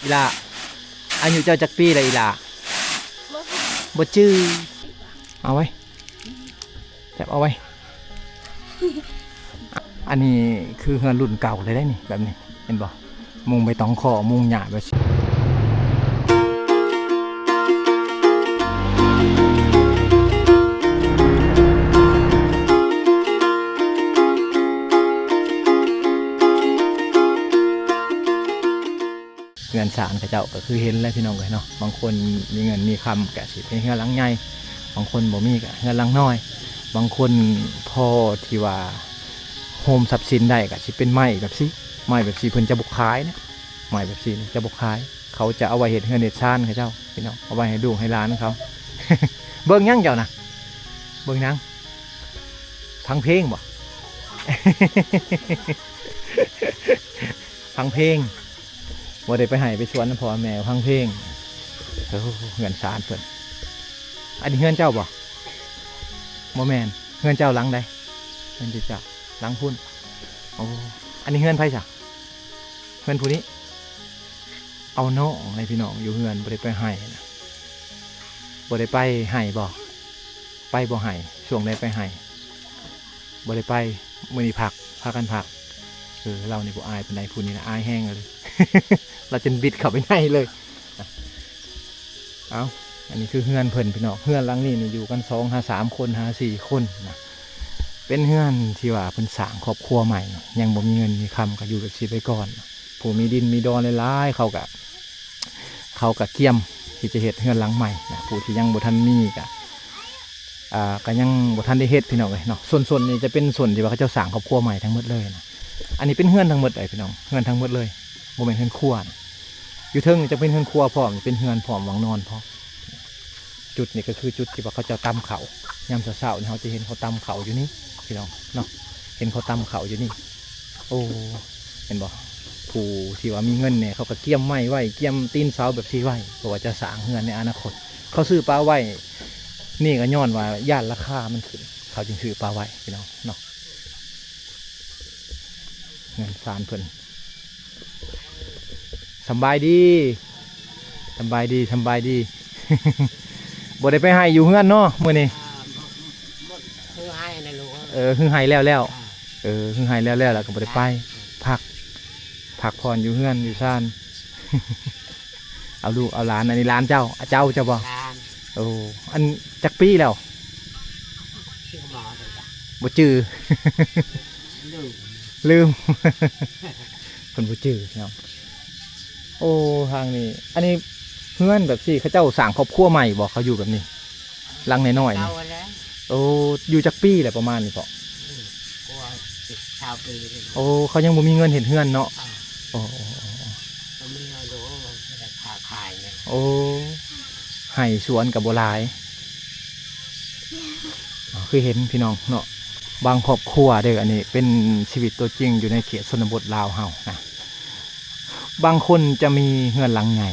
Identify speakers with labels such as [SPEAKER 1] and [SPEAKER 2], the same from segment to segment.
[SPEAKER 1] อีหล่าอายุเจ้าจักปีเลยอีหล่าบ่จื้อเอาไว้จับเอาไว้อันนี้คือเฮือนรุ่นเก่าเลยได้นี่แบบนี้เห็นบ่มุงใบตองคอมุงหญ้าแบบเงินสารกับเจ้าก็คือเห็นแล้วพี่น้องเลยเนาะบางคนมีเงินมีคำกะสิเป็นเฮือนหลังใหญ่บางคนบ่มีกะเฮือนหลังน้อยบางคนพอที่ว่าโฮมทรัพย์สินได้กะสิเป็นไม้แบบสิไม้แบบสิเพิ่นจะบุกขายนะไม้แบบสิจะบุกขายเขาจะเอาไว้เฮ็ดเฮือนเฮ็ดซ่านกับเจ้าพี่น้องเอาไว้ให้ดูให้ร้านเขา เบิ่งยังเจ้านะเบิ่งยังฟังเพลงบ่ ฟังเพลงว่าได้ไปให้ไปชวนพ่อแม่ฟังเพลงเฮือนสารเพิ่นอันนี้เฮือนเจ้าบ่บ่แม่นเฮือนเจ้าหลังใดเฮือนเจ้าหลังพุ่นโอ้อันนี้เฮือนไผจ้ะเฮือนผู้นี้เอาน้องให้พี่น้องอยู่เฮือนบ่ได้ไปให้นะบ่ได้ไปให้บ่ไปบ่ให้ช่วงใดไปให้บ่ได้ไปมื้อนี้พักพากันพักเรานี่บ่อายเป็นใดผู้นี้นะอายแห้งเลย เราจนบิดเข้าไปในเลยเอาอันนี้คือเฮือนเพิ่นพี่น้องเฮือนหลังนี้นี่อยู่กัน2-3 คน5-4 คนนะเป็นเฮือนที่ว่าเพิ่นสร้างครอบครัวใหม่ยังบ่มีเงินมีคำก็อยู่แบบสิไปก่อนผู้มีดินมีดอนหลายๆเขาก็เกี่ยมที่จะเฮ็ดเฮือนหลังใหม่นะผู้ที่ยังบ่ทันมีก็ยังบ่ทันได้เฮ็ดพี่น้องเลยเนาะส่วนนี้จะเป็นส่วนที่ว่าเขาเจ้าสร้างครอบครัวใหม่ทั้งหมดเลยนะอันนี้เป็นเฮือนทั้งหมดเลยพี่น้องเฮือนทั้งหมดเลยโมเมนต์เฮือนครัวนะอยู่เทิงจะเป็นเฮือนครัวพร้อมเป็นเฮือนพร้อมหวังนอนพร้อมจุดนี้ก็คือจุดที่ว่าเขาจะตำเขายามเช้าๆเขาจะเห็นเขาตำเขาอยู่นี่พี่น้องเนาะเห็นเขาตำเขาอยู่นี่โอ้เห็นบ่ผู้ที่ว่ามีเงินเนี่ยเขาก็เกี่ยมไม้ไว้เกี่ยมตีนเสาแบบซีไว้เพราะว่าจะสร้างเฮือนในอนาคตเขาซื้อปลาไว้นี่ก็ย้อนว่าย่านราคามันขึ้นเขาจึงซื้อปลาไว้พี่น้องเนาะเงินสารเพิ่นสบายดีสบายดีสบายดี บ่ได้ไปให้อยู่เฮือนเนาะมื้อนี้
[SPEAKER 2] คือให้นะลูก
[SPEAKER 1] คือให้แล้วคือให้แล้วแล้วก็บ่ได้ไปพักผ่อนอยู่เฮือนอยู่ซ่าน เอาลูกเอาหลานอันนี้หลานเจ้าบ่โอ้อันจักปีแล้วบ่จื้อ ลืม คนบ่จื้อเนาะโอ้ทางนี้อันนี้เพื่อนแบบที่เขาเจ้าสั่งครอบครัวใหม่บอกเขาอยู่แบบนี้ลังน้อยๆนี่โอ้อยู่จักปีแหละประมาณนี้ป่ะโอ้เขายังบ่มีเงินเห็นเฮือนเนาะโอ้โอ้ไห่สวนกับโบราณคือเห็นพี่น้องเนาะบางครอบครัวเด้ออันนี้เป็นชีวิตตัวจริงอยู่ในเขตชนบทลาวเฮานะบางคนจะมีเฮือนหลังใหญ่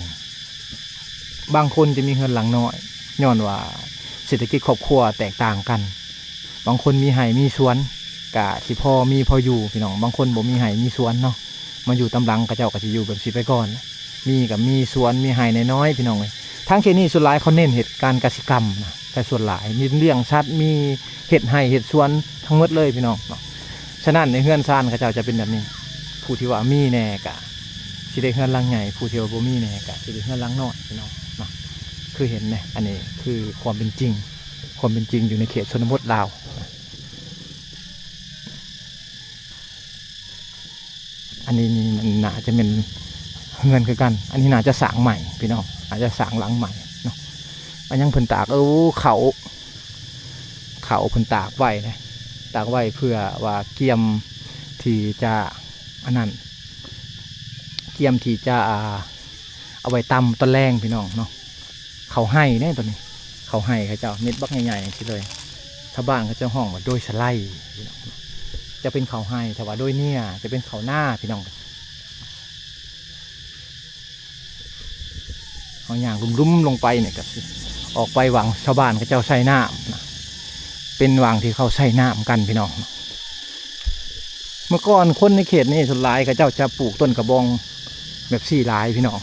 [SPEAKER 1] บางคนจะมีเฮือนหลังน้อยย้อนว่าเศรษฐกิจครอบครัวแตกต่างกันบางคนมีไห่มีสวนกะสิพอมีพออยู่พี่น้องบางคนบ่มีไห่มีสวนเนาะมาอยู่ตำลังกระเจ้าก็จะอยู่แบบสิไปก่อนมีกับมีสวนมีไห่น้อยพี่น้องเลยทั้งเขตนี้ส่วนหลายเขาเน้นเหตุการณ์กสิกรรมนะแต่ส่วนหลายมีเลี้ยงสัตว์มีเห็ดไห่เห็ดสวนทั้งหมดเลยพี่น้องเนาะฉะนั้นในเฮือนซ่านกระเจ้าจะเป็นแบบนี้ผู้ที่ว่ามีแน่กะสิได้เฮือนหลังใหญ่ผู้ที่ว่าบ่มีแน่กะสิได้เฮือนหลังน้อยพี่น้องเนาะคือเห็นเนี่ยอันนี้คือความเป็นจริงอยู่ในเขตชนบทลาวอันนี้นี่น่าจะเป็นเงินคือกันอันนี้น่าจะสร้างใหม่พี่น้องอาจจะสร้างหลังใหม่เนาะมันยังเพิ่นตากเขาเพิ่นตากไว้นะตากไว้เพื่อว่าเกียมที่จะอันนั้นเกียมที่จะเอาไว้ตำต้นแรงพี่น้องเนาะเขาให้แน่ตัวนี้เขาให้เขาเจ้าเม็ดบักใหญ่ๆอย่างนี้เลยชาวบ้านเขาจะห้องว่าโดยสไลด์จะเป็นเขาให้แต่ว่าโดยเนี่ยจะเป็นเขาหน้าพี่น้องเขาอย่างลุ่มๆลงไปเนี่ยก็ออกไปหวังชาวบ้านเขาเจ้าใส่น้ำนะเป็นหวังที่เขาใส่น้ำกันพี่น้องเมื่อก่อนคนในเขตนี้ส่วนหลายเขาเจ้าจะปลูกต้นกระบองแบบ4 หลายพี่น้อง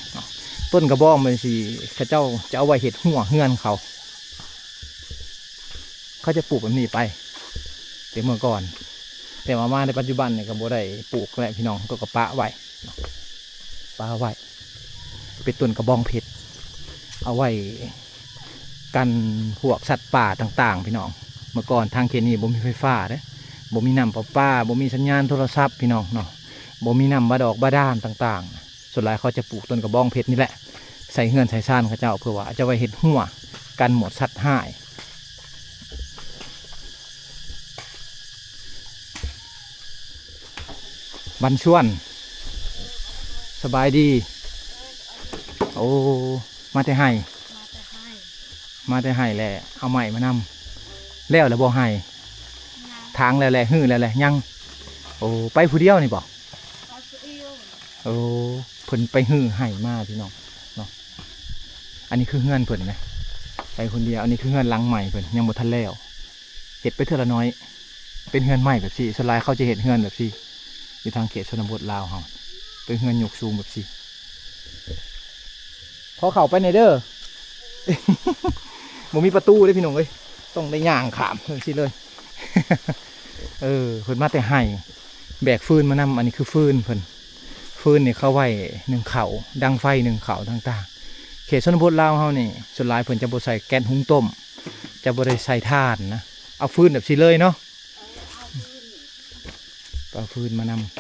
[SPEAKER 1] ต้นกระบองมันสิเขาเจ้าจะเอาไว้เห็ดหัวเฮือนเขาจะปลูกแบบนี้ไปเดี๋ยวเมื่อก่อนแต่มาในปัจจุบันเนี่ยก็บ่ได้ปลูกแล้วพี่น้องก็ปะไว้เป็นต้นกระบองเพชรเอาไว้กันพวกสัตว์ป่าต่างๆพี่น้องเมื่อก่อนทางเขตนี้บ่มีไฟฟ้าเด้บ่มีน้ำประปาบ่มีสัญญาณโทรศัพท์พี่น้องเนาะบ่มีน้ำบาดอกบาดาลต่างๆส่วนหลายเขาจะปลูกต้นกระบองเพชรนี่แหละใส่เฮือนใส่ซ่านเขาเจ้าเพื่อว่าจะไว้เห็ดหัวกันหมดสัตว์หายบันชวนสบายดีโอ้มาแต่ให้แหละเอาใหม่มานำแล้วบ่ให้ทางแล้วแหละฮื้อแล้วแหละยังโอ้ไปผู้เดียวนี่บ่โอ้เพิ่นไปฮื้อให้มาพี่น้องเนาะอันนี้คือเฮือนเพิ่นนะไปคนเดียวอันนี้คือเฮือนหลังใหม่เพิ่นยังบ่ทันแล้วเฮ็ดไปเท่าละน้อยเป็นเฮือนใหม่แบบซี่ส่วนหลายเขาจะเฮ็ดเฮือนแบบซี่อยู่ทางเขตชนบทลาวเฮาเป็นเฮือนยกสูงแบบซี่พอเข้าไปในเด้อ บ่มีประตูเด้พี่น้องเอ้ยต้องได้ย่างขามสิเลย เพิ่นมาแต่ให้แบกฟืนมานำอันนี้คือฟืนเพิ่นฟืนนี่เข้าไว้หนึ่งเขาดังไฟหนึ่งเขาต่างๆเขตชนบทลาวเฮานี่ส่วนหลายเพิ่นจะบ่ใส่แก๊สหุงต้มจะบ่ได้ใส่ถ่านนะเอาฟืนแบบสิเลยเนาะเอาฟืนมานำ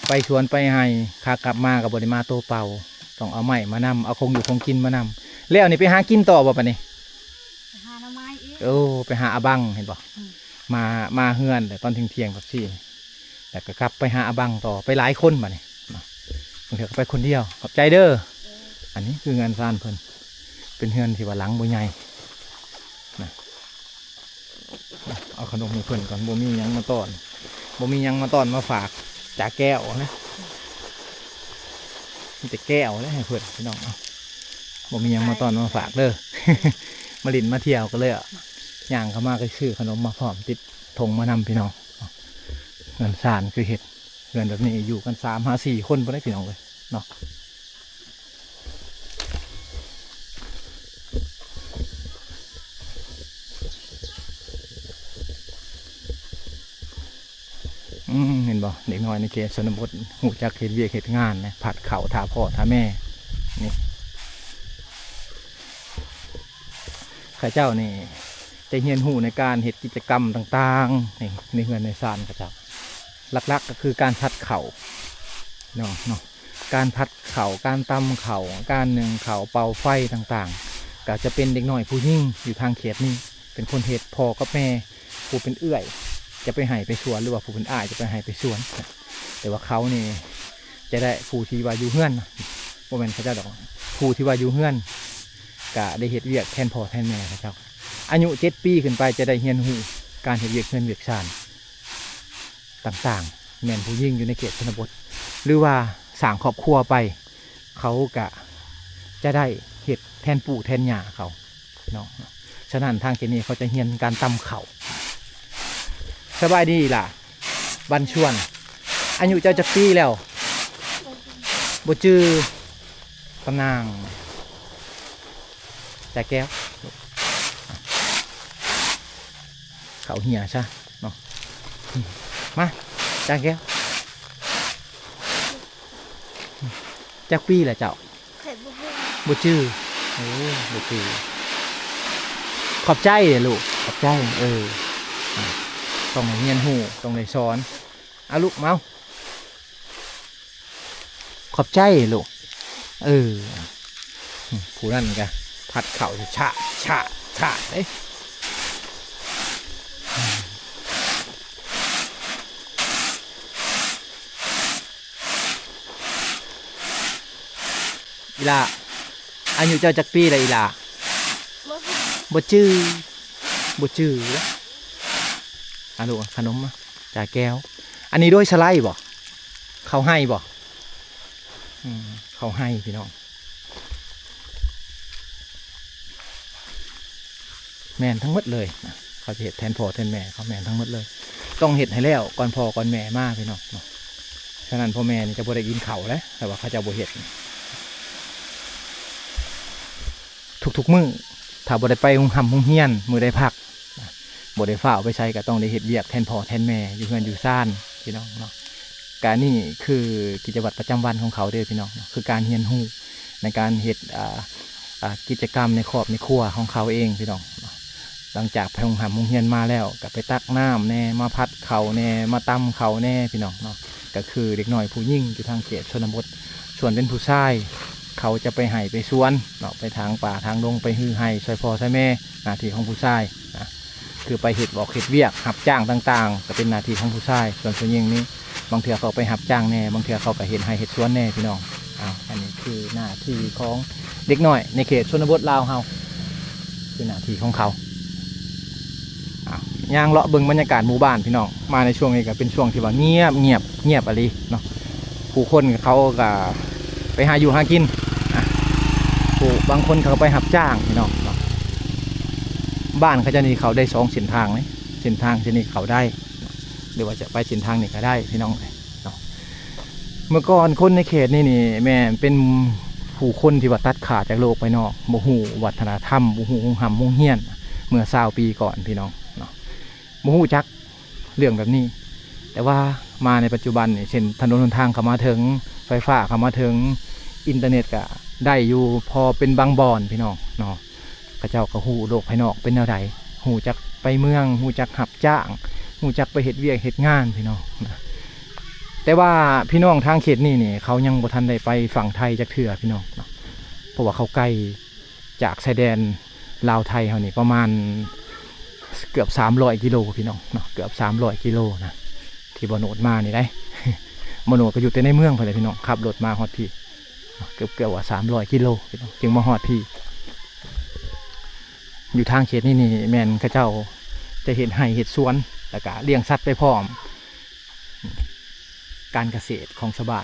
[SPEAKER 1] ไปชวนไปให้ขากลับมากับบริมาโตเป่าต้องเอาไม้มานำเอาคงอยู่คงกินมานำแล้วนี่ไปหากินต่อบ่ปะนี่
[SPEAKER 3] ไปหาหน่อไม้อีก
[SPEAKER 1] โอ้ไปหาอาบังเห็นบ่มาเฮือนแต่ตอนเที่ยงแบบซี่แต่ก็กลับไปหาอาบังต่อไปหลายคนบ่นี่บางทีก็ไปคนเดียวขอบใจเด้ออันนี้คืองานซ่านเพิ่นเป็นเฮือนที่ว่าหลังบ่ใหญ่นะเอาขนมให้เพิ่นก่อนบ่มีหยังมาต้อนมาฝากจากแก้วนะมีแต่แก้วเลยให้เพื่อนพี่น้องเอาบ่มียังมาตอนมาฝากเด้อ มาลินมาเที่ยวก็เลยย่างเข้ามาก็ซื้อขนมมาพร้อมติดธงมานำพี่น้องเงินสานคือเห็ดเงินแบบนี้อยู่กัน3-4 คนพอได้พี่น้องเลยเนาะเห็นบ่เด็กน้อยในเขตชนบทหูจักเขตเวียกเขตงานนะผัดเข่าทาพ่อทาแม่นี่ข้าเจ้านี่จะเฮียนหูในการเห็ดกิจกรรมต่างๆในเฮือนในซานข้าเจ้าหลักๆก็คือการพัดเข่าเนาะการพัดเข่าการตำเข่าการหนึ่งเข่าเป่าไฟต่างๆก็จะเป็นเด็กน้อยผู้ยิ่งอยู่ทางเขตนี้เป็นคนเห็ดพ่อกับแม่ผู้เป็นเอื้อยจะไปให้ไปสวนหรือว่าผู้เป็นอ้ายจะไปให้ไปสวนแต่ว่าเขานี่จะได้ผู้ที่ว่าอยู่เฮือนว่าเป็นเขาเจ้าดอกผู้ที่ว่าอยู่เฮือนก็ได้เฮ็ดเวียกแทนพ่อแทนแม่เขาเจ้าอายุ7 ปีขึ้นไปจะได้เฮียนหูการเฮ็ดเวียกเฮือนเวียกชานต่างๆแม่นผู้ยิ่งอยู่ในเขตชนบทหรือว่าสร้างครอบครัวไปเขาก็จะได้เฮ็ดแทนปู่แทนย่าเขาเนาะฉะนั้นทางเขตนี้เขาจะเฮียนการตำเข่าสบายดีล่ะบันชวนอายุเจ้าจักปีแล้วบ่จือตำนางจ่าแก้วเขาเหี่ยใช่เนาะมาจ่าแก้วจักปีแหละเจ้าบ่จือโอ้บ่จือขอบใจเลยลูกขอบใจต้องเรียนหูต้องได้สอนเอาลูกเมาขอบใจลูกผู้นั่นกันผัดเข่าชะเอ้ยอีลาอายุเจ้าจักปีเลยอีลาบ่จื้อแล้วลูกขนมจ่าแก้วอันนี้ด้วยสไลด์บ่เขาให้บ่เขาให้พี่น้องแม่นทั้งหมดเลยนะเขาจะเห็ดแทนพ่อแทนแม่เขาแม่นทั้งหมดเลยต้องเห็ดให้แล้วก่อนพ่อก่อนแม่มากพี่น้องเนาะ ฉะนั้นพ่อแม่นี่จะบ่ได้กินข้าวแล้วแต่ว่าเขาจะบ่เฮ็ดทุกๆมื้อถ้าบ่ได้ไปโรงเรียนมื้อได้พักบ่ได้ฟ้าวไปใช้ก็ต้องได้เฮ็ดเวียกแทนพ่อแทนแม่อยู่เฮือนอยู่ซ่านพี่น้องเนาะการนี่คือกิจวัตรประจำวันของเขาเด้อพี่น้องคือการเรียนรู้ในการเฮ็ดกิจกรรมในครอบในครัวของเขาเองพี่น้องหลังจากไปโรงเรียนมาแล้วก็ไปตักน้ำแน่มาพัดเขาแน่มาตำเขาแน่พี่น้องเนาะก็คือเด็กน้อยผู้ยิ่งอยู่ทางเขตชนบทส่วนเป็นผู้ชายเขาจะไปไห่ไปสวนเนาะไปทางป่าทางดงไปฮือไห่ซอยพ่อซอยแม่หน้าที่ของผู้ชายนะคือไปเห็ดบอกเห็ดเวียกหับจ้างต่างๆก็เป็นหน้าที่ของผู้ชายส่วนผู้ยิ่งนี้บางเถื่อเขาไปหับจ้างแน่บางเถื่อเขาก็เห็ดไห่เห็ดสวนแน่พี่น้องอันนี้คือหน้าที่ของเด็กน้อยในเขตชนบทลาวเฮาคือหน้าที่ของเขาย่างเลาะเบิ่งบรรยากาศหมู่บ้านพี่น้องมาในช่วงนี้ก็เป็นช่วงที่ว่าเงียบอะไรเนาะผู้คนเขาก็ไปหาอยู่หากินผู้บางคนเขาไปหับจ้างพี่น้องเนาะบ้านเขาจะนี่เขาได้2เส้นทางเลยเส้นทางจะนี่เขาได้หรือว่าจะไปเส้นทางนี้ก็ได้พี่น้องเนาะเมื่อก่อนคนในเขตนี่แม่เป็นผู้คนที่ว่าตัดขาดจากโลกไปนอกบ่ฮู้วัฒนธรรมบ่ฮู้หงเฮียนเมื่อ20 ปีก่อนพี่น้องเนาะบ่ฮู้จักเรื่องแบบนี้แต่ว่ามาในปัจจุบันนี่เช่นถนนหนทางเข้ามาถึงไฟฟ้าเข้ามาถึงอินเทอร์เน็ตก็ได้อยู่พอเป็นบางบ่อนพี่น้องเนาะพระเจ้าก็ฮู้โลกภายนอกเป็นแนวใดฮู้จักไปเมืองฮู้จักหับจ้างฮู้จักไปเฮ็ดเวียกเฮ็ดงานพี่น้องนะแต่ว่าพี่น้องทางเขตนี่เขายังบ่ทันได้ไปฝั่งไทยจักเทื่อพี่น้องเนาะเพราะว่าเขาใกล้จากชายแดนลาวไทยเฮานี่ประมาณเกือบ300 กิโลพี่น้องเนาะเกือบ300 กิโลนะที่บ่โนดมานี่ได้ บ่โนดก็อยู่แต่ในเมืองพุ่นแหละพี่น้องขับรถมาฮอดพี่เกือบว่า300 กิโลพี่น้องจึงมาฮอดพี่อยู่ทางเขตนี่แม่นเขาเจ้าจะเห็นไห่เห็ดสวนแล้วก็เลี้ยงสัตว์ไปพร้อมการเกษตรของชาวบ้าน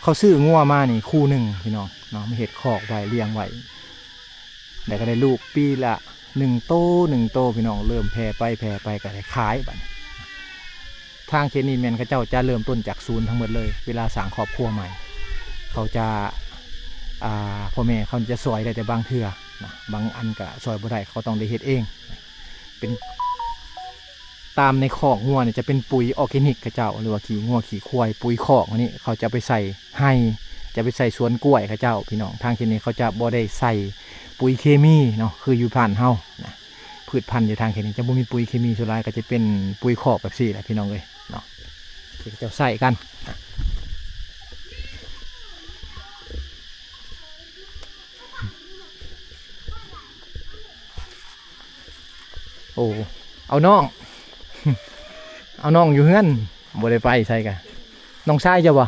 [SPEAKER 1] เขาซื้องัวมานี่คู่หนึ่งพี่น้องเนาะไม่เห็ดคอกไว้เลี้ยงไว้แต่ก็ได้ลูกปีละ1 โตพี่น้องเริ่มแพร่ไปก็ได้ขายบัดทางเขตนี้แม่นเขาเจ้าจะเริ่มต้นจากศูนย์ทั้งหมดเลยเวลาสร้างครอบครัวใหม่เขาจะพ่อแม่เขาจะซอยได้แต่บางเทื่อนะบางอันก็ซอยบ่ได้เขาต้องได้เฮ็ดเองเป็นตามในคอกงัวเนี่ยจะเป็นปุ๋ยออร์แกนิกเขาเจ้าหรือว่าขี้งัวขี้ควายปุ๋ยคอกอันนี้เขาจะไปใส่ให้จะไปใส่สวนกล้วยเขาเจ้าพี่น้องทางที่นี้เขาจะบ่ได้ใส่ปุ๋ยเคมีเนาะคืออยู่ผ่านเฮานะพืชพันธุ์อยู่ทางที่นี้จะบ่มีปุ๋ยเคมีส่วนหลายก็จะเป็นปุ๋ยคอกแบบนี้แหละพี่น้องเลยเนาะที่เขาจะใส่กันโอ้เอาน้องอยู่เฮือนบ่ได้ไปใส่กันน้องชายจะบ่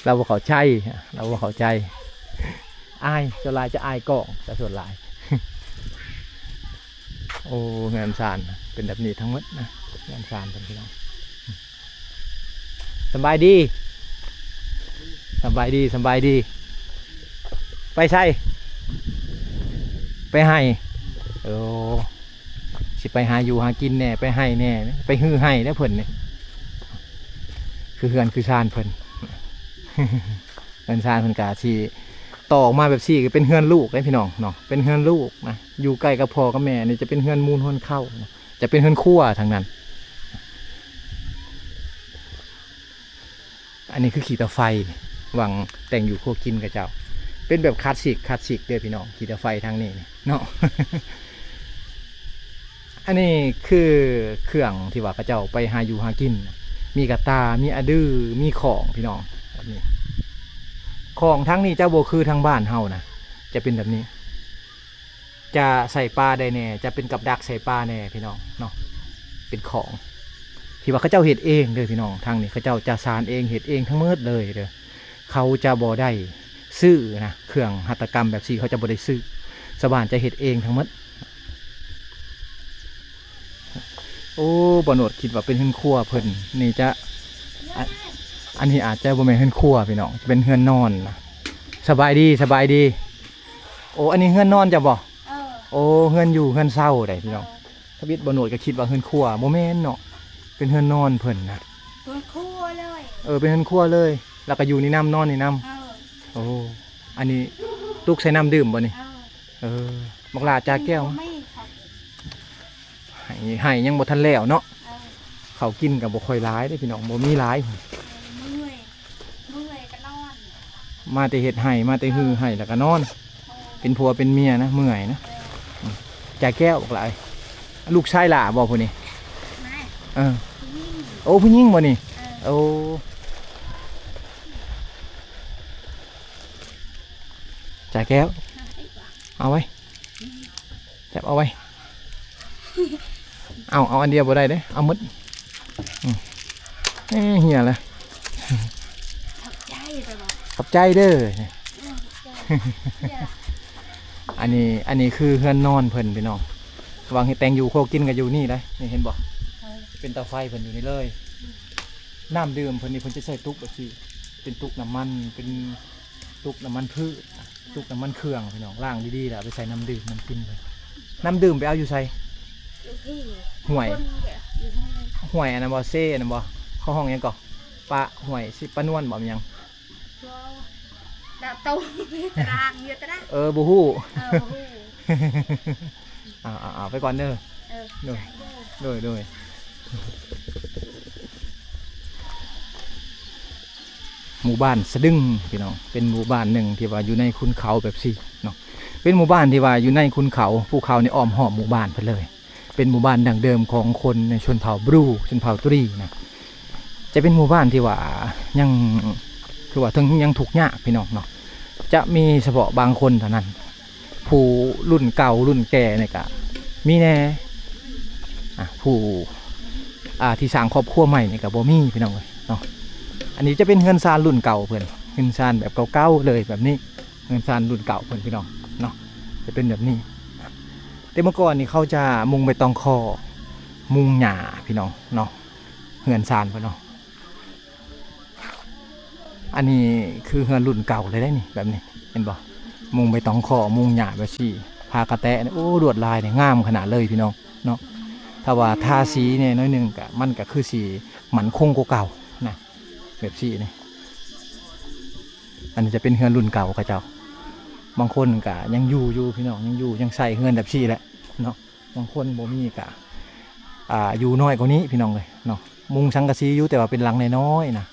[SPEAKER 1] เราบ่เข้าใจอายส่วนหลายจะอายกล้องแต่ส่วนหลาย โอ้งานสานเป็นแบบนี้ทั้งหมดนะงานสานเป็นพี่น้องสบายดีไปใช่ไปให้โอ้สิไปหาอยู่หากินแน่ไปให้แน่ไปฮื้อให้แล้วเพิ่นนี่คือเฮือนคือชานเพิ่น เฮือนชานเพิ่นกะสิต่อออกมาแบบซี่ก็เป็นเฮือนลูกได้พี่น้องเนาะเป็นเฮือนลูกนะอยู่ใกล้กับพ่อกับแม่นี่จะเป็นเฮือนมูลเฮือนเข้าจะเป็นเฮือนครัวทางนั้นอันนี้คือขีตาไฟหวังแต่งอยู่โคกินกับเจ้าเป็นแบบคลาสสิกเด้อพี่น้องขีตาไฟทางนี้เนาะ อันนี้คือเครื่องที่ว่าพระเจ้าไปหาอยู่หากินมีกระตามีอะดื้อมีของพี่น้องแบบนี้ของทั้งนี้เจ้าโบคือทางบ้านเฮานะจะเป็นแบบนี้ จะใส่ปลาได้แน่จะเป็นกับดักใส่ปลาแน่พี่น้องเนาะเป็นของที่ว่าเขาเจ้าเห็ดเองเด้อพี่น้องทางนี้เขาเจ้าจะสานเองเห็ดเองทั้งหมดเลยเด้อเขาจะบ่ได้ซื้อนะเครื่องหัตถกรรมแบบซี่เขาจะบ่ได้ซื้อชาวบ้านจะเห็ดเองทั้งหมดโอ้บ่โนดคิดว่าเป็นเฮือนครัวเพิ่นนี่จะอันนี้อาจจะบ่แม่นเฮือนครัวพี่น้องจะเป็นเฮือนนอนนะสบายดีโอ้อันนี้เฮือนนอนจะบ่โอ้เฮือนอยู่เฮือนเศร้าได้พี่น้องถ้าบิดบ่โนดก็คิดว่าเฮือนครัวบ่แม่นเนาะ เป็นเฮือนนอนเพิ่นนะ
[SPEAKER 3] เพิ่นครัวเลย
[SPEAKER 1] เป็นเฮือนครัวเลย แล้วก็อยู่ในน้ำนอนในน้
[SPEAKER 3] เออ
[SPEAKER 1] ำโอ้อันนี้ลูกใช้น้ำดื่มบ่นี่
[SPEAKER 3] เออ
[SPEAKER 1] บักหลาจาแก้ว
[SPEAKER 3] ไม่ครับ
[SPEAKER 1] ให้ยังบ่ทันแล้วเนาะ
[SPEAKER 3] เออ
[SPEAKER 1] เขากินกับบ่ค่อยร้ายได้พี่น้องบ่มีร้าย
[SPEAKER 3] เมื่อยก็นอน
[SPEAKER 1] มาแต่เฮ็ดให้มาแต่ฮือให้แล้วก็นอน เป็นผัวเป็นเมียนะเมื่อยนะจาแก้วบักหลายลูกชายหล่าบ่ผู้นี้
[SPEAKER 3] แม่
[SPEAKER 1] เออ
[SPEAKER 3] ยิ่ง
[SPEAKER 1] โอ้ผู้หญิงบ่นี่
[SPEAKER 3] เออ
[SPEAKER 1] โอ้จ่ายแก้ว เอาไว้ จับเอาไว้ เอาอันเดียวบ่ได้เด้เอาหมดเหี้ยละ
[SPEAKER 3] ทับใจไปบ่
[SPEAKER 1] ขอบใจเด้อ
[SPEAKER 3] เนี่ย
[SPEAKER 1] อันนี้คือเฮือนนอนเพิ่นพี่น้องวางให้แตงอยู่โคกินกันอยู่นี่ได้นี่เห็นบ่เป็นเตาไฟเพิ่นอยู่นี่เลย น้ำดื่มเพิ่นนี่เพิ่นจะใส่ตุกแบบนี้เป็นตุกน้ำมันเป็นตุกน้ำมันพืชตุกน้ำมันเครื่องพี่น้องล้างดีๆแล้วเอาไปใส่น้ำดื่มน้ำกินเลยน้ำดื่มไปเอาอยู่ใส่
[SPEAKER 3] อยู่ที่
[SPEAKER 1] ห่วย
[SPEAKER 3] คนเดียวอยู่ที่ไหน
[SPEAKER 1] ห่วยอันนั้นบ่เซ่อันนั้นบ่เข้าห้องหยังก่อปะห่วยสิปะนวลบ่มีหยัง
[SPEAKER 3] ว้าวดาวเต้าตารางเยอะตาราง
[SPEAKER 1] บ่ฮู้
[SPEAKER 3] โอ้โห
[SPEAKER 1] เอาไปก่อนเด้อ
[SPEAKER 3] เออ
[SPEAKER 1] โดย
[SPEAKER 3] ใจเด้อ
[SPEAKER 1] โดยหมู่บ้านสะดึงพี่น้องเป็นหมู่บ้านหนึ่งที่ว่าอยู่ในคุณเขาแบบซี่เนาะเป็นหมู่บ้านที่ว่าอยู่ในคุณเขาภูเขาในอ้อมหอบหมู่บ้านไปเลย เป็นหมู่บ้านดั้งเดิมของคนในชนเผ่าบรูชนเผ่าตุรีนะจะเป็นหมู่บ้านที่ว่ายังคือว่าถึงยังถูกข์ยากพี่น้องเนาะจะมีเฉพาะบางคนเท่านั้น ผู้รุ่นเก่ารุ่นแก่เนี่ยก็มีแน่ผู้ที่สร้างครอบครัวใหม่เนี่ยก็บ่มีพี่น้องเลยเนาะอันนี้จะเป็นเฮือนซานรุ่นเก่าเพื่อนเฮือนซานแบบเก่าๆเลยแบบนี้เฮือนซานรุ่นเก่าเพื่อนพี่น้องเนาะจะเป็นแบบนี้แต่เมื่อก่อนนี่เขาจะมุงใบตองคอมุงหญ้าพี่น้องเนาะเฮือนซานเพื่อนเนาะอันนี้คือเฮือนรุ่นเก่าเลยได้นี่แบบนี้เห็นบ่มุงใบตองคอมุงหญ้าแบบซี่พากระแตะเนี่ยโอ้ลวดลายเนี่ยงามขนาดเลยพี่น้องเนาะถ้าว่าทาสีเนี่ยน้อยหนึงก็มันก็คือสีหมันคงกว่าเก่านะแบบซี่นี่อันนี้จะเป็นเฮือนรุ่นเก่าเขาเจ้าบางคนก็ยังอยู่พี่น้องยังอยู่ยังใส่เฮือนแบบซี่แหละเนาะบางคนบ่มีก็อยู่น้อยกว่านี้พี่น้องเลยเนาะมุงสังกะสีอยู่แต่ว่าเป็นหลังน้อยๆนะ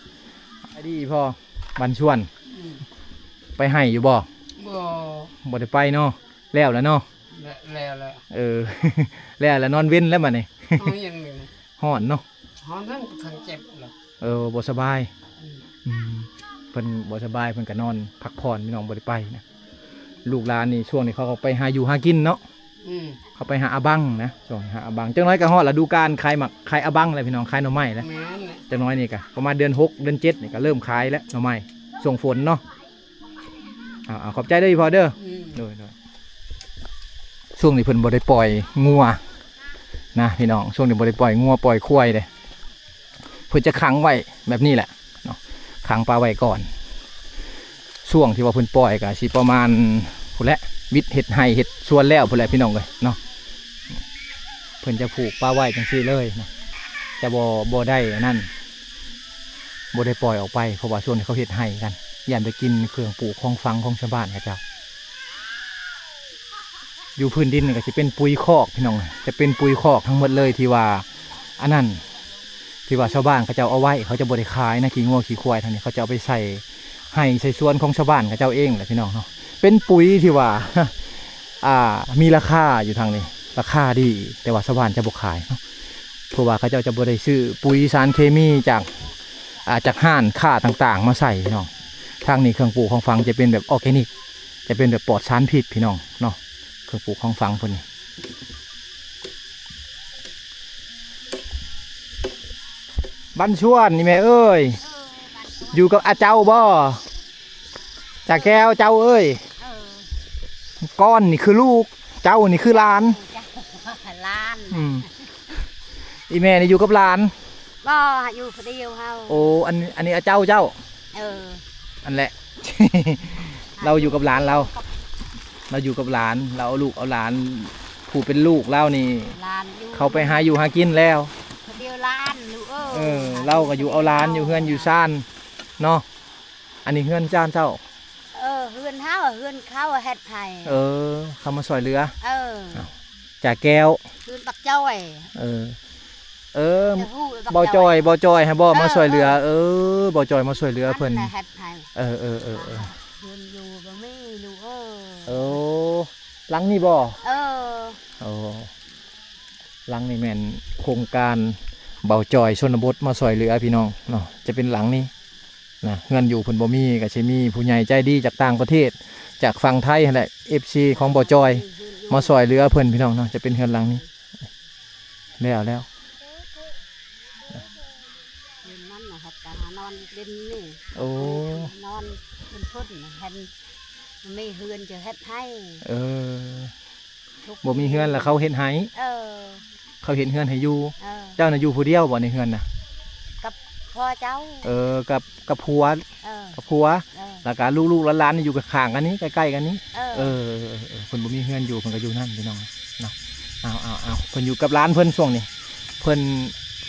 [SPEAKER 1] ไอ้ดีพ่อบันชวนไปให้อยู่บ่ บ่ได้ไปเนาะแล้วเนาะ
[SPEAKER 2] แล้ว
[SPEAKER 1] แล้วนอนเว้นแล้วบัดนี้
[SPEAKER 2] เอาอย่างหนึ่ง
[SPEAKER 1] ฮ้อนเนาะ
[SPEAKER 2] หอนทั้งทางเจ็บเหรอ
[SPEAKER 1] บ่สบายเพิ่นบ่สบายเพิ่นก็นอนพักผ่อนพี่น้องบ่ได้ไปนะลูกหลานนี่ช่วงนี้เขาก็ไปหาอยู่หากินเนาะเขาไปหาอาบังนะช่วงหาอาบังจังน้อยก็ฮอดฤดูกาลขายหมักขายอาบังแล้วพี่น้องขายหน่อไม้แล้ว
[SPEAKER 2] แม่นแหละ
[SPEAKER 1] จังน้อยนี่ก็ประมาณเดือน6เดือน7นี่ก็เริ่มขายแล้วหน่อไม้ส่งฝนเนาะขอบใจเด้อพอเด้อโดยช่วงนี้เพิ่นบ่ได้ปล่อยงัวนะพี่น้องช่วงนี้บ่ได้ปล่อยงัวปล่อยควายเลยเพิ่นจะขังไว้แบบนี้แหละเนาะขังปลาไว้ก่อนช่วงที่ว่าเพิ่นปล่อยก็สิประมาณพุ่นแหละวิทย์เฮ็ดไห้เฮ็ดสวนแล้วพุ่นแหละพี่น้องเอ้ยเนาะเพิ่นจะผูกปลาไว้จังซี่เลยนะจะบ่ได้นั่นบ่ได้ปล่อยออกไปเพราะว่าช่วงนี้เขาเฮ็ดไห้กันย่านไปกินเครื่องปลูกของฟังของชาวบ้านเขาเจ้าอยู่พื้นดินนี่ก็จะเป็นปุ๋ยคอกพี่น้องจะเป็นปุ๋ยคอกทั้งหมดเลยที่ว่าอันนั้นที่ว่าชาวบ้านเขาจะเอาไว้เขาจะบริขายนะขี้งัวขี้ควายทางนี้เขาจะเอาไปใส่ให้ใส่สวนของชาวบ้านเขาเจ้าเองแหละพี่น้องเนาะเป็นปุ๋ยที่ว่า มีราคาอยู่ทางนี้ราคาดีแต่ว่าชาวบ้านจะบขายเนาะเพราะว่าเขาเจ้าจะบริซื้อปุ๋ยสารเคมีจากห้านค่าต่างๆมาใส่พี่น้องทางนี้เครื่องปลูกของฟังจะเป็นแบบออร์แกนิกจะเป็นแบบปลอดสารพิษพี่น้องเนาะเครื่องปลูกของฟังพวกนี้บ้านชวนนี่แม่เอ้ยอยู่กับอาเจ้าบ่จ่าแก้วเจ้าเอ้ยก้อนนี่คือลูกเจ้านี่คือหลาน
[SPEAKER 3] ล้าน
[SPEAKER 1] อีแม่นี่อยู่กับหลาน
[SPEAKER 3] บ่อยู่คนเดียวเฮา
[SPEAKER 1] โอ้อันนี้อาเจ้าอันแหละ เราอยู่กับหลานเราอยู่กับหลานเราเอาลูกเอาหลานผู้เป็นลูกเล่านี่
[SPEAKER 3] ล้านอยู่
[SPEAKER 1] เขาไปหาอยู่หากินแล้ว
[SPEAKER 3] คนเดียว ล้านลูก
[SPEAKER 1] เราก็อยู่เอาหลานอยู่เฮือนอยู่ซ่านเนาะอันนี้เฮือนจ้านเจ้า
[SPEAKER 3] เฮือนเฮาเฮือนเขาเฮ็ดให้
[SPEAKER 1] เขามาซอยเรือจากแก้ว
[SPEAKER 3] เฮือนปักจ้อย
[SPEAKER 1] บ่จอยให้บ่มาซอยเรือบ่จอยมาซอยเรือเพิ่น
[SPEAKER 3] เฮ็ดให้
[SPEAKER 1] เฮื
[SPEAKER 3] อนอยู่บ่มีลูก
[SPEAKER 1] หลังนี่บ่หลังนี่แม่นโครงการเบาจอยชนบทมาซอยเรือพี่น้องเนาะจะเป็นหลังนี้นะเฮือนอยู่เพิ่นบ่มีก็สิมีผู้ใหญ่ใจดีจากต่างประเทศจากฝั่งไทยนั่นแหละ FC ของเบาจอยมาซอยเรือเพิ่นพี่น้องเนาะจะเป็นเฮือนหลังนี้แล้ว
[SPEAKER 3] เฮือนนั่นนะครับตานอนเล่นนี่นอนเป็นพุ่นเฮ็ดไม่เฮือนจะเฮ็ดให้
[SPEAKER 1] บ่มีเฮือนแล้วเขาเฮ็ดให้เขาเห็นเฮือนให้อยู่เจ้าน่ะอยู่ผู้เดียวบ่ในเฮือนน่ะ
[SPEAKER 3] กับพ่อเจ้า
[SPEAKER 1] กับผัวแล้วก็ลูกๆหลานๆนี่อยู่กับข้างกันนี้ใกล้ๆกันนี้เพิ่นบ่มีเฮือนอยู่เพิ่นก็อยู่นั่นพี่น้องเนาะเอาเพิ่นอยู่กับหลานเพิ่นช่วงนี้เพิ่น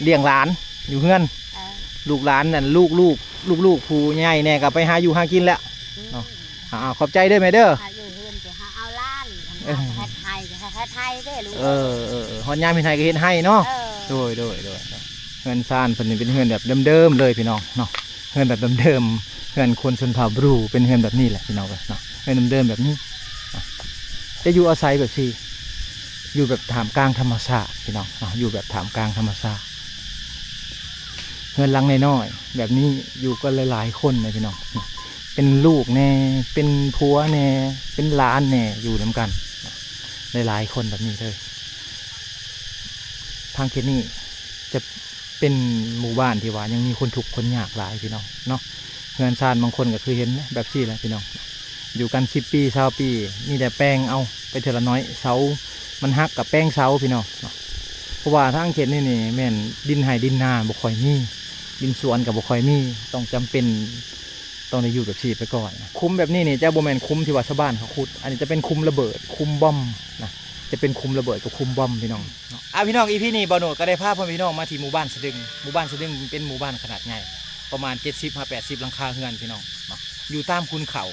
[SPEAKER 1] เลี้ยงหลานอยู่เฮือนลูกหลานนั่นลูกผู้ใหญ่แน่ก็ไปหาอยู่หากินแล้วเนาะขอบใจเด้อแม่เด้อ
[SPEAKER 3] อยู่เฮือนจะหาเอาหลานเฮ็ดให้เด้อลูก
[SPEAKER 1] ฮอดยามเฮ็ดให้ก็เฮ็ดให้เนาะโดยเฮือนซ่านเพิ่นนี่เป็นเฮือนแบบเดิมๆเลยพี่น้องเนาะเฮือนแบบเดิมๆเฮือนคนชนเผ่าบรูเป็นเฮือนแบบนี้แหละพี่น้องเนาะเฮือนเดิมๆแบบนี้จะอยู่อาศัยแบบอยู่แบบท่ามกลางธรรมชาติพี่น้องอยู่แบบท่ามกลางธรรมชาติเฮือนหลังน้อยๆแบบนี้อยู่กันหลายๆคนเลยพี่น้องเป็นลูกแน่เป็นผัวแน่เป็นหลานแน่อยู่นำกันหลายๆคนแบบนี้เลยทางเขตนี้จะเป็นหมู่บ้านที่ว่ายังมีคนทุกข์คนยากหลายพี่น้องเนาะเฮือนซานบางคนก็คือเห็นแบบซี่แหละพี่น้องอยู่กัน10 ปี20 ปีนี่แต่แป้งเอาไปเทละน้อยเสามันหักกับแป้งเสาพี่น้องเพราะว่าทางเขตนี่แม่นดินไห่ดินนาบ่ค่อยมีดินสวนกับบ่ค่อยมีต้องจำเป็นต้องได้อยู่แบบซี่ไปก่อนคุ้มแบบนี้นี่เจ้าบ่แม่นคุ้มที่ว่าชาวบ้านเขาขุดอันนี้จะเป็นคุ้มระเบิดคุ้มบอมนะจะเป็นคุ้มระเบิดกับคุ้มบอมพี่น้องพี่น้องอีพี่นี่บ่าวโหนดก็ได้พาพ่อพี่น้องมาที่หมู่บ้านสะดึงเป็นหมู่บ้านขนาดใหญ่ประมาณ70-80หลังคาเรือนพี่น้องอยู่ตามคุณเขา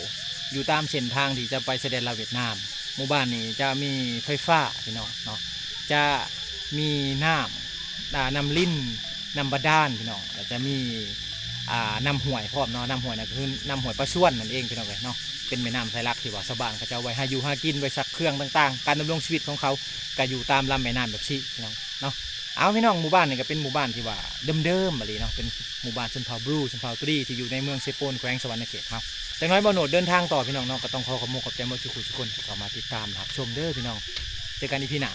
[SPEAKER 1] อยู่ตามเส้นทางที่จะไปแสดงลาวเวียดนามหมู่บ้านนี้จะมีไฟฟ้าพี่น้องเนาะจะมีน้ำลิ้นน้ำบาดาลพี่น้องแต่จะมีน้ำห่วยพร้อมเนาะน้ำห่วยนั่นคือน้ำห่วยปลาช่วนนั่นเองพี่น้องเนาะเป็นแม่น้ำไทยลักที่ว่าชาวบ้านเขาจะเอาไว้หาอยู่หากินไว้ซักเครื่องต่างๆการดำรงชีวิตของเขาก็อยู่ตามลำแม่น้ำแบบซี่พี่น้องเนาะเอาพี่น้องหมู่บ้านนี่ก็เป็นหมู่บ้านที่ว่าเดิมๆอะไรเนาะเป็นหมู่บ้านชนเผ่าบลูชนเผ่าตรีที่อยู่ในเมืองเซโปนแขวงสวรรณเขตครับแต่น้อยบ่าวโหนดเดินทางต่อพี่น้องเนาะก็ต้องขอบคุณทุกคนที่เข้ามาติดตามนะครับชมเด้อพี่น้องเจอกันอีพีหน้า